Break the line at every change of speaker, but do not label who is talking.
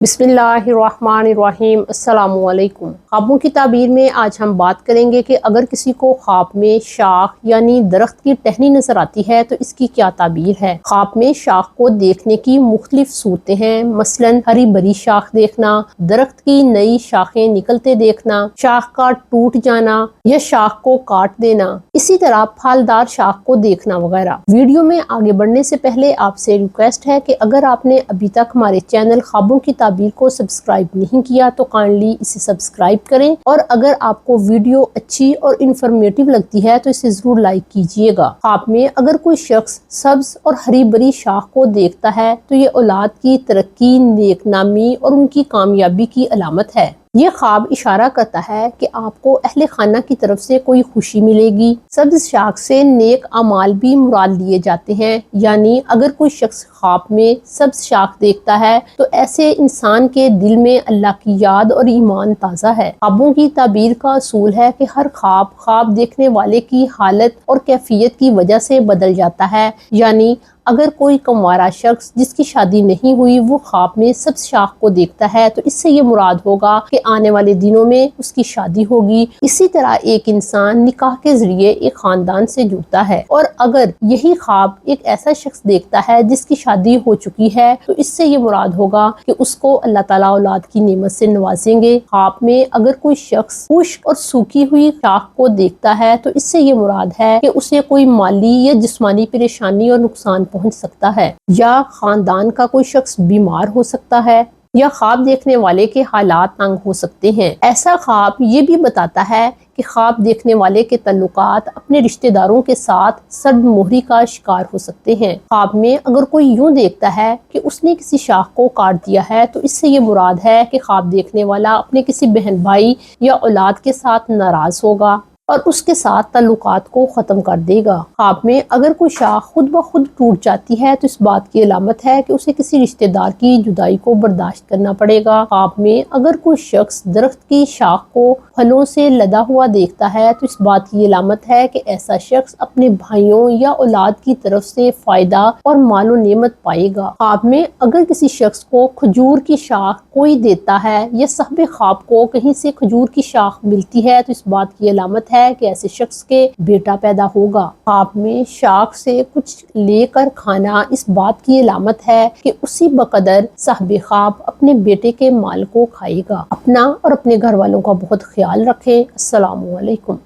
बिस्मिल्लाहिर्रहमानिर्रहीम। अस्सलाम वालेकुम। ख्वाबों की ताबीर में आज हम बात करेंगे कि अगर किसी को ख्वाब में शाख यानी दरख्त की टहनी नजर आती है तो इसकी क्या ताबीर है। ख्वाब में शाख को देखने की मुख्तलिफ सूरतें हैं, मसलन हरी भरी शाख देखना, दरख्त की नई शाखें निकलते देखना, शाख का टूट जाना या शाख को काट देना, इसी तरह फलदार शाख को देखना वगैरह। वीडियो में आगे बढ़ने से पहले आपसे रिक्वेस्ट है कि अगर आपने अभी तक हमारे चैनल ख्वाबों की ताबीर को सब्सक्राइब नहीं किया तो काइंडली इसे सब्सक्राइब करें, और अगर आपको वीडियो अच्छी और इंफॉर्मेटिव लगती है तो इसे जरूर लाइक कीजिएगा। ख्वाब में अगर कोई शख्स सब्ज और हरी भरी शाख को देखता है तो ये औलाद की तरक्की, नेकनामी और उनकी कामयाबी की अलामत है। ये ख्वाब इशारा करता है कि आपको अहले खाना की तरफ से कोई खुशी मिलेगी। सब्ज शाख से नेक अमाल भी मुराद लिए जाते हैं, यानी अगर कोई शख्स ख्वाब में सब्ज शाख देखता है तो ऐसे इंसान के दिल में अल्लाह की याद और ईमान ताज़ा है। ख्वाबों की ताबीर का असूल है कि हर ख्वाब देखने वाले की हालत और कैफियत की वजह से बदल जाता है। यानी अगर कोई कंवारा शख्स जिसकी शादी नहीं हुई वो ख्वाब में सब्ज शाख को देखता है तो इससे ये मुराद होगा कि आने वाले दिनों में उसकी शादी होगी। इसी तरह एक इंसान निकाह के जरिए एक खानदान से जुड़ता है, और अगर यही ख्वाब एक ऐसा शख्स देखता है जिसकी शादी हो चुकी है तो इससे ये मुराद होगा कि उसको अल्लाह ताला औलाद की नेमत से नवाजेंगे। ख्वाब में अगर कोई शख्स खुश्क और सूखी हुई शाख को देखता है तो इससे ये मुराद है कि उसे कोई माली या जिस्मानी परेशानी और नुकसान पहुंच सकता है, या खानदान का कोई शख्स बीमार हो सकता है, या ख्वाब देखने वाले के हालात तंग हो सकते हैं। ऐसा ख्वाब ये भी बताता है कि ख्वाब देखने वाले के तल्लुकात अपने रिश्तेदारों के साथ सदमोहरी का शिकार हो सकते हैं। ख्वाब में अगर कोई यूं देखता है कि उसने किसी शाख को काट दिया है तो इससे ये मुराद है कि ख्वाब देखने वाला अपने किसी बहन भाई या औलाद के साथ नाराज होगा और उसके साथ ताल्लुकात को ख़त्म कर देगा। ख्वाब में अगर कोई शाख खुद ब खुद टूट जाती है तो इस बात की अलामत है कि उसे किसी रिश्तेदार की जुदाई को बर्दाश्त करना पड़ेगा। ख्वाब में अगर कोई शख्स दरख्त की शाख को फलों से लदा हुआ देखता है तो इस बात की अलामत है कि ऐसा शख्स अपने भाइयों या औलाद की तरफ से फायदा और मालो नेमत पाएगा। ख्वाब में अगर किसी शख्स को खजूर की शाख कोई देता है या साहिब ख्वाब को कहीं से खजूर की शाख मिलती है तो इस बात की अलामत है कि ऐसे शख्स के बेटा पैदा होगा। ख्वाब में शाख से कुछ लेकर खाना इस बात की अलामत है कि उसी बकदर साहिब ख्वाब अपने बेटे के माल को खाएगा। अपना और अपने घर वालों का बहुत ख्याल रखें। अस्सलामु अलैकुम।